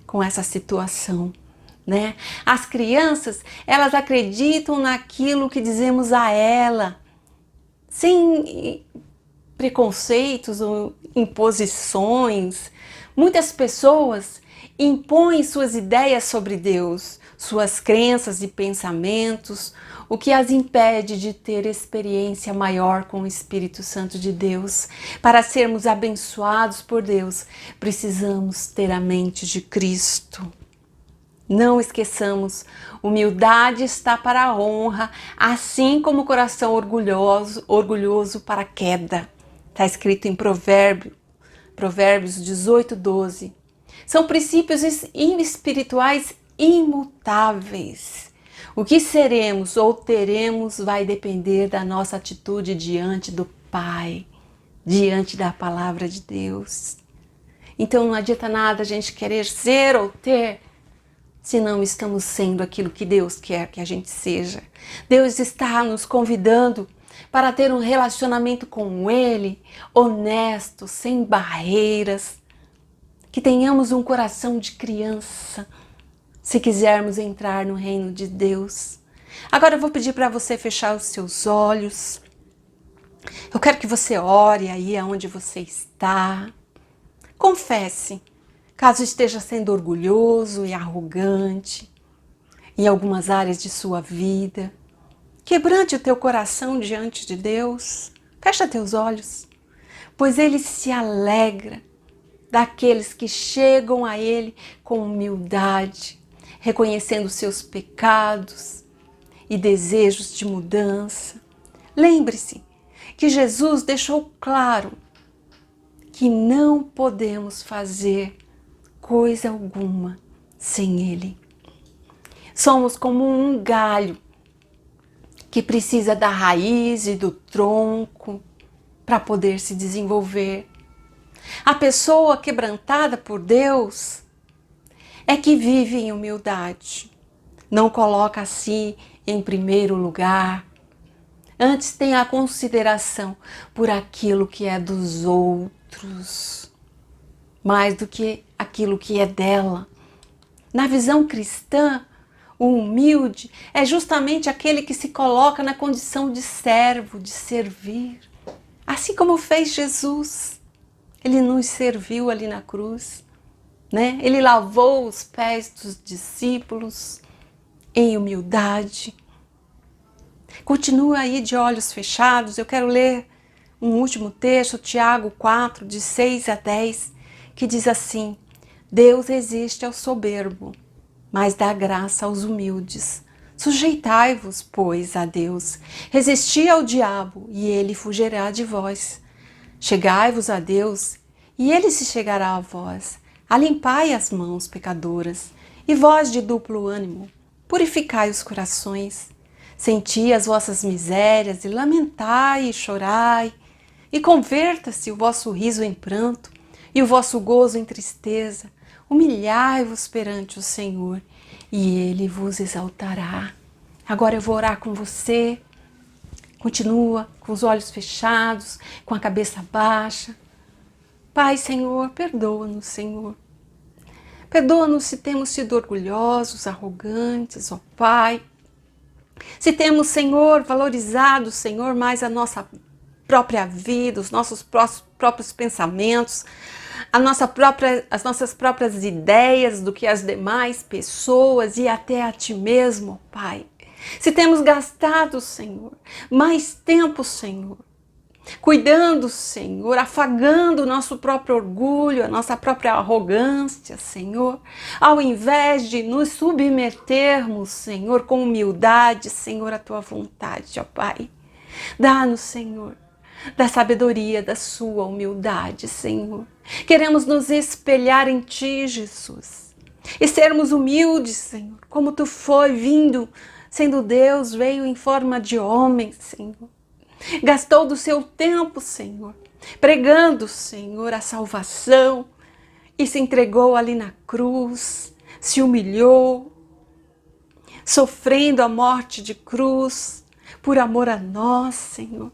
com essa situação, né? As crianças, elas acreditam naquilo que dizemos a ela, sem preconceitos ou imposições. Muitas pessoas impõem suas ideias sobre Deus, suas crenças e pensamentos, o que as impede de ter experiência maior com o Espírito Santo de Deus. Para sermos abençoados por Deus, precisamos ter a mente de Cristo. Não esqueçamos, humildade está para a honra, assim como o coração orgulhoso para a queda. Está escrito em Provérbios 18:12. São princípios espirituais imutáveis. O que seremos ou teremos vai depender da nossa atitude diante do Pai, diante da palavra de Deus. Então não adianta nada a gente querer ser ou ter, se não estamos sendo aquilo que Deus quer que a gente seja. Deus está nos convidando para ter um relacionamento com Ele, honesto, sem barreiras, que tenhamos um coração de criança, se quisermos entrar no reino de Deus. Agora eu vou pedir para você fechar os seus olhos. Eu quero que você ore aí aonde você está. Confesse, caso esteja sendo orgulhoso e arrogante em algumas áreas de sua vida. Quebrante o teu coração diante de Deus. Fecha teus olhos, pois Ele se alegra daqueles que chegam a Ele com humildade, reconhecendo seus pecados e desejos de mudança. Lembre-se que Jesus deixou claro que não podemos fazer coisa alguma sem Ele. Somos como um galho que precisa da raiz e do tronco para poder se desenvolver. A pessoa quebrantada por Deus é que vive em humildade, não coloca a si em primeiro lugar, antes tem a consideração por aquilo que é dos outros, mais do que aquilo que é dela. Na visão cristã, o humilde é justamente aquele que se coloca na condição de servo, de servir, assim como fez Jesus. Ele nos serviu ali na cruz, né? Ele lavou os pés dos discípulos em humildade. Continua aí de olhos fechados. Eu quero ler um último texto, Tiago 4, de 6 a 10, que diz assim: Deus resiste ao soberbo, mas dá graça aos humildes. Sujeitai-vos, pois, a Deus. Resisti ao diabo, e ele fugirá de vós. Chegai-vos a Deus, e ele se chegará a vós. Alimpai as mãos, pecadoras, e vós de duplo ânimo, purificai os corações. Senti as vossas misérias, e lamentai e chorai, e converta-se o vosso riso em pranto, e o vosso gozo em tristeza. Humilhai-vos perante o Senhor, e Ele vos exaltará. Agora eu vou orar com você. Continua com os olhos fechados, com a cabeça baixa. Pai, Senhor, perdoa-nos, Senhor. Perdoa-nos se temos sido orgulhosos, arrogantes, ó Pai. Se temos, Senhor, valorizado, Senhor, mais a nossa própria vida, os nossos próprios pensamentos, as nossas próprias ideias do que as demais pessoas e até a Ti mesmo, ó Pai. Se temos gastado, Senhor, mais tempo, Senhor, cuidando, Senhor, afagando o nosso próprio orgulho, a nossa própria arrogância, Senhor, ao invés de nos submetermos, Senhor, com humildade, Senhor, à Tua vontade, ó Pai. Dá-nos, Senhor, da sabedoria, da Sua humildade, Senhor. Queremos nos espelhar em Ti, Jesus, e sermos humildes, Senhor, como Tu foi vindo, sendo Deus, veio em forma de homem, Senhor. Gastou do seu tempo, Senhor, pregando, Senhor, a salvação e se entregou ali na cruz, se humilhou, sofrendo a morte de cruz por amor a nós, Senhor.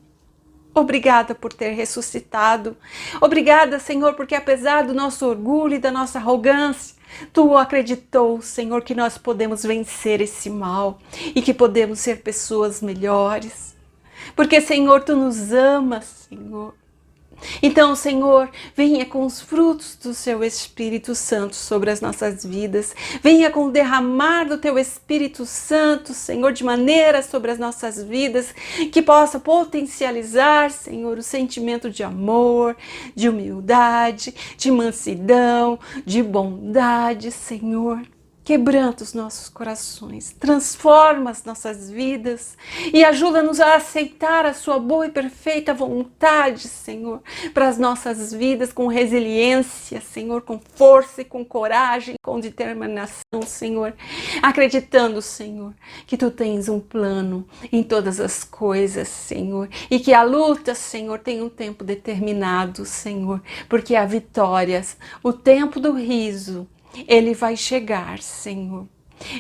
Obrigada por ter ressuscitado. Obrigada, Senhor, porque apesar do nosso orgulho e da nossa arrogância, Tu acreditou, Senhor, que nós podemos vencer esse mal e que podemos ser pessoas melhores. Porque, Senhor, Tu nos amas, Senhor. Então, Senhor, venha com os frutos do Seu Espírito Santo sobre as nossas vidas. Venha com o derramar do Teu Espírito Santo, Senhor, de maneira sobre as nossas vidas, que possa potencializar, Senhor, o sentimento de amor, de humildade, de mansidão, de bondade, Senhor. Quebranta os nossos corações, transforma as nossas vidas e ajuda-nos a aceitar a Sua boa e perfeita vontade, Senhor, para as nossas vidas com resiliência, Senhor, com força e com coragem, com determinação, Senhor, acreditando, Senhor, que Tu tens um plano em todas as coisas, Senhor, e que a luta, Senhor, tem um tempo determinado, Senhor, porque há vitórias, o tempo do riso, Ele vai chegar, Senhor.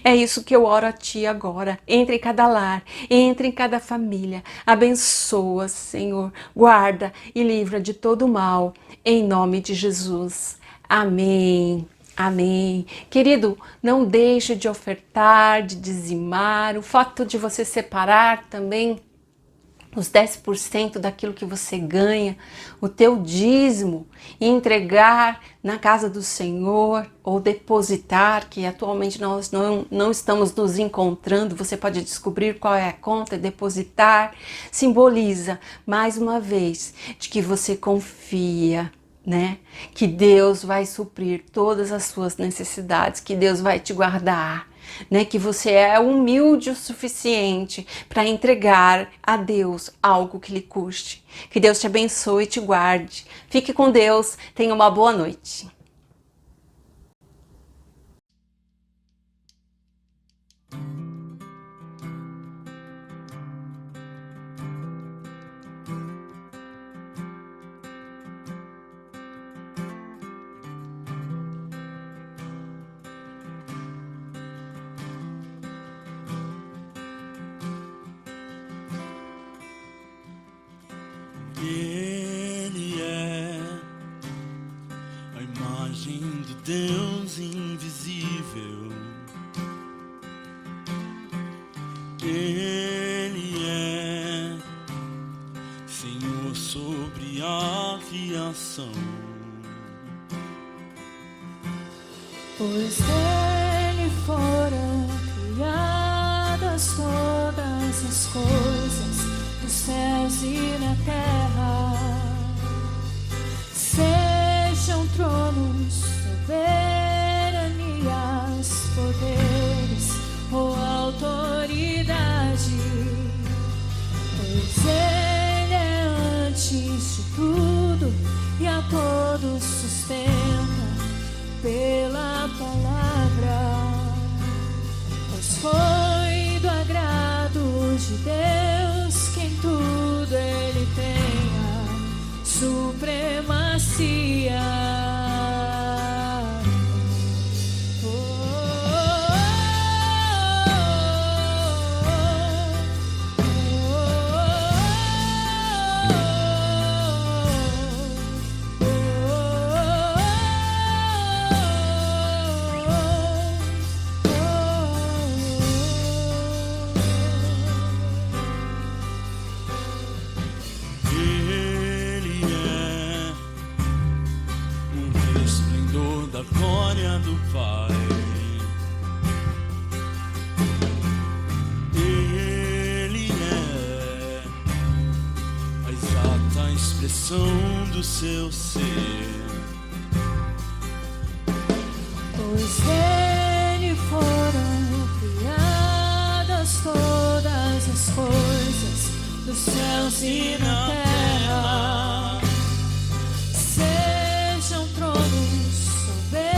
É isso que eu oro a Ti agora. Entre em cada lar, entre em cada família. Abençoa, Senhor. Guarda e livra de todo mal. Em nome de Jesus. Amém. Amém. Querido, não deixe de ofertar, de dizimar. O fato de você separar também os 10% daquilo que você ganha, o teu dízimo, e entregar na casa do Senhor ou depositar, que atualmente nós não estamos nos encontrando, você pode descobrir qual é a conta e depositar, simboliza, mais uma vez, de que você confia, né? Que Deus vai suprir todas as suas necessidades, que Deus vai te guardar, né? Que você é humilde o suficiente para entregar a Deus algo que lhe custe. Que Deus te abençoe e te guarde. Fique com Deus, tenha uma boa noite. Ele é a imagem do Deus invisível. Ele é Senhor sobre a criação. Pois dele foram criadas todas as coisas, nos céus e na terra. Sejam tronos, soberanias, poderes ou autoridade, pois Ele é antes de tudo e a todos sustenta pela palavra, pois foi do agrado de Deus que em tudo Ele expressão do seu ser. Pois nele foram criadas todas as coisas dos céus e na terra. Sejam tronos, soberanias,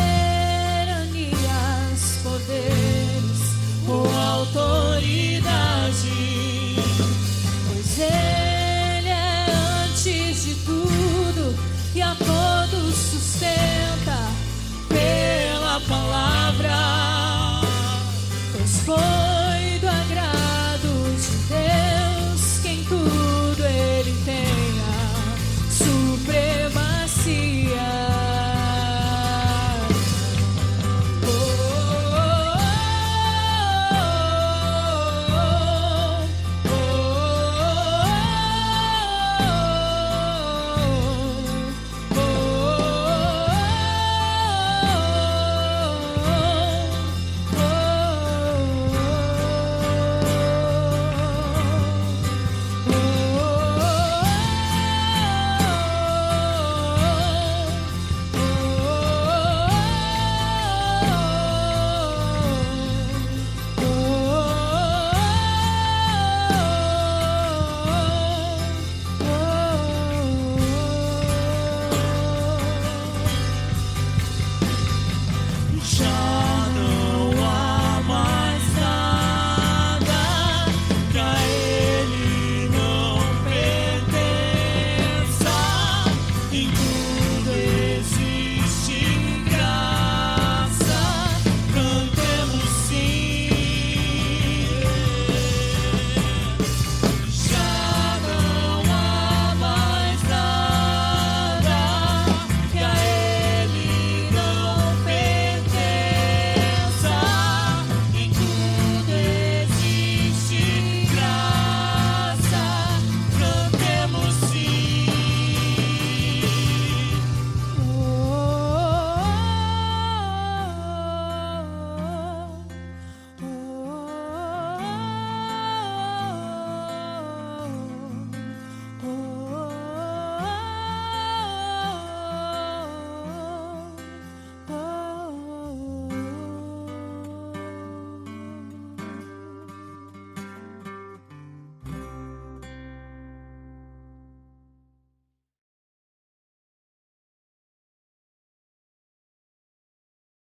poderes ou autoridade.